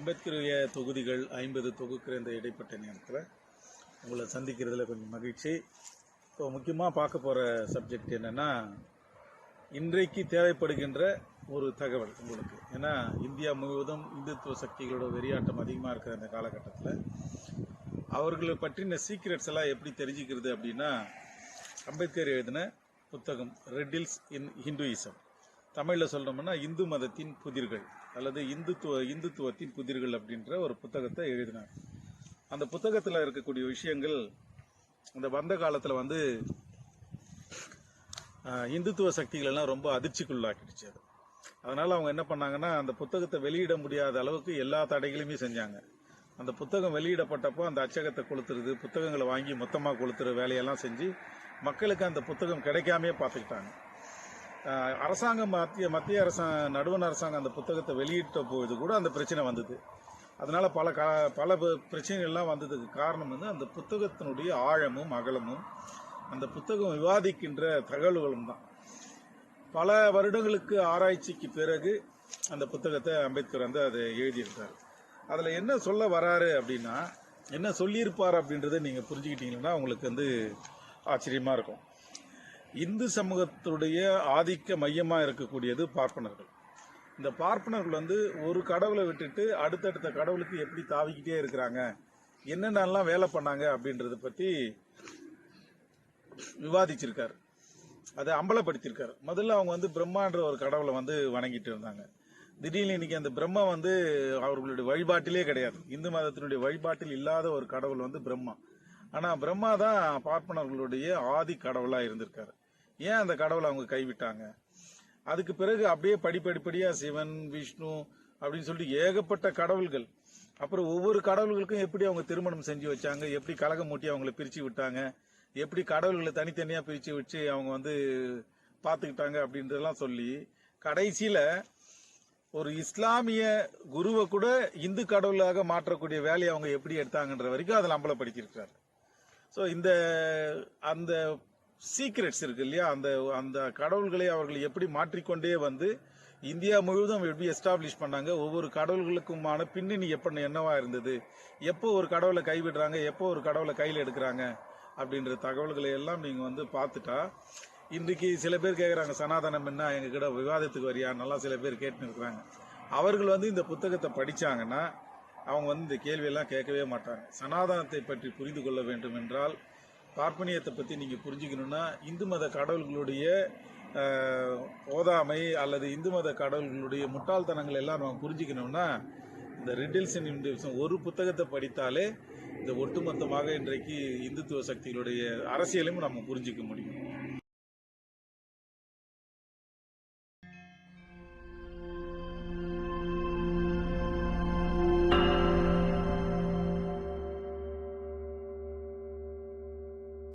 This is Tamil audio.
அம்பேத்கருடைய தொகுதிகள் 50 தொகுக்கிற இந்த இடைப்பட்ட நேரத்தில் உங்களை சந்திக்கிறதுல கொஞ்சம் மகிழ்ச்சி. இப்போ முக்கியமாக பார்க்க போகிற சப்ஜெக்ட் என்னென்னா, இன்றைக்கு தேவைப்படுகின்ற ஒரு தகவல் உங்களுக்கு. ஏன்னா இந்தியா முழுவதும் இந்துத்துவ சக்திகளோட வெறியாட்டம் அதிகமாக இருக்கிற அந்த காலகட்டத்தில் அவர்களை பற்றின சீக்ரெட்ஸ் எல்லாம் எப்படி தெரிஞ்சுக்கிறது அப்படின்னா, அம்பேத்கர் எழுதின புத்தகம் ரெட்டில்ஸ் இன் ஹிந்துயிசம், தமிழில் சொல்கிறோம்னா இந்து மதத்தின் புதிர்கள் அல்லது இந்துத்துவத்தின் புதிர்கள் அப்படின்ற ஒரு புத்தகத்தை எழுதினார். அந்த புத்தகத்தில் இருக்கக்கூடிய விஷயங்கள் அந்த வந்த காலத்தில் இந்துத்துவ சக்திகள் எல்லாம் ரொம்ப அதிர்ச்சிக்குள்ளாக்கிடுச்சு. அது அதனால் அவங்க என்ன பண்ணாங்கன்னா, அந்த புத்தகத்தை வெளியிட முடியாத அளவுக்கு எல்லா தடைகளையுமே செஞ்சாங்க. அந்த புத்தகம் வெளியிடப்பட்டப்போ அந்த அச்சகத்தை கொளுத்துறது, புத்தகங்களை வாங்கி மொத்தமாக கொளுத்துற வேலையெல்லாம் செஞ்சு மக்களுக்கு அந்த புத்தகம் கிடைக்காமே பார்த்துக்கிட்டாங்க. அரசாங்கம் மத்திய அரசாங்கம் நடுவண் அரசாங்கம் அந்த புத்தகத்தை வெளியிட்ட போது கூட அந்த பிரச்சனை வந்தது. அதனால பல பிரச்சனைகள்லாம் வந்ததுக்கு காரணம் அந்த புத்தகத்தினுடைய ஆழமும் அகலமும் அந்த புத்தகம் விவாதிக்கின்ற தகவல்களும் தான். பல வருடங்களுக்கு ஆராய்ச்சிக்கு பிறகு அந்த புத்தகத்தை அம்பேத்கர் அதை எழுதியிருக்காரு. அதில் என்ன சொல்ல வராரு அப்படின்னா, என்ன சொல்லியிருப்பார் அப்படின்றத நீங்கள் புரிஞ்சுக்கிட்டீங்கன்னா உங்களுக்கு ஆச்சரியமாக இருக்கும். இந்து சமூகத்துடைய ஆதிக்க மையமாக இருக்கக்கூடியது பார்ப்பனர்கள். இந்த பார்ப்பனர்கள் ஒரு கடவுளை விட்டுட்டு அடுத்தடுத்த கடவுளுக்கு எப்படி தாவிக்கிட்டே இருக்கிறாங்க, என்னென்னலாம் வேலை பண்ணாங்க அப்படின்றத பற்றி விவாதிச்சிருக்காரு, அதை அம்பலப்படுத்தியிருக்காரு. முதல்ல அவங்க பிரம்மான்ற ஒரு கடவுளை வணங்கிட்டு இருந்தாங்க. திடீர்னு இன்னைக்கு அந்த பிரம்மா அவர்களுடைய வழிபாட்டிலே கிடையாது. இந்து மதத்தினுடைய வழிபாட்டில் இல்லாத ஒரு கடவுள் பிரம்மா. ஆனால் பிரம்மா தான் பார்ப்பனர்களுடைய ஆதி கடவுளாக இருந்திருக்காரு. ஏன் அந்த கடவுளை அவங்க கைவிட்டாங்க? அதுக்கு பிறகு அப்படியே படிப்படியாக சிவன், விஷ்ணு அப்படின்னு சொல்லிட்டு ஏகப்பட்ட கடவுள்கள். அப்புறம் ஒவ்வொரு கடவுள்களுக்கும் எப்படி அவங்க திருமணம் செஞ்சு வச்சாங்க, எப்படி கலகம் மூட்டி அவங்களை பிரித்து விட்டாங்க, எப்படி கடவுள்களை தனித்தனியாக பிரித்து வச்சு அவங்க பார்த்துக்கிட்டாங்க அப்படின்றதெல்லாம் சொல்லி கடைசியில் ஒரு இஸ்லாமிய குருவை கூட இந்து கடவுளாக மாற்றக்கூடிய வேலையை அவங்க எப்படி எடுத்தாங்கன்ற வரைக்கும் அதில் அம்பலப்படுத்தியிருக்கிறார். ஸோ அந்த சீக்ரெட்ஸ் இருக்கு இல்லையா, அந்த கடவுள்களை அவர்கள் எப்படி மாற்றிக்கொண்டே இந்தியா முழுவதும் எப்படி எஸ்டாப்ளிஷ் பண்ணாங்க, ஒவ்வொரு கடவுள்களுக்குமான பின்னணி என்னவா இருந்தது, எப்போ ஒரு கடவுளை கைவிடுறாங்க, எப்போ ஒரு கடவுளை கையில் எடுக்கிறாங்க அப்படின்ற தகவல்களை எல்லாம் நீங்க பார்த்துட்டா, இன்றைக்கு சில பேர் கேட்குறாங்க, சனாதனம் என்ன எங்க கிட்ட விவாதத்துக்கு வரியா, நல்லா சில பேர் கேட்டுன்னு இருக்கிறாங்க. அவர்கள் இந்த புத்தகத்தை படிச்சாங்கன்னா அவங்க இந்த கேள்வியெல்லாம் கேட்கவே மாட்டாங்க. சனாதனத்தை பற்றி புரிந்து கொள்ள வேண்டும் என்றால், பார்ப்பனியத்தை பற்றி நீங்கள் புரிஞ்சுக்கணும்னா, இந்து மத கடவுள்களுடைய ஓதாமை அல்லது இந்து மத கடவுள்களுடைய முட்டாள்தனங்கள் எல்லாம் நம்ம புரிஞ்சுக்கணும்னா, இந்த ரிட்டில்ஸ் இன் ஹிந்துயிசம் ஒரு புத்தகத்தை படித்தாலே இந்த ஒட்டுமொத்தமாக இன்றைக்கு இந்துத்துவ சக்திகளுடைய அரசியலையும் நம்ம புரிஞ்சிக்க முடியும்.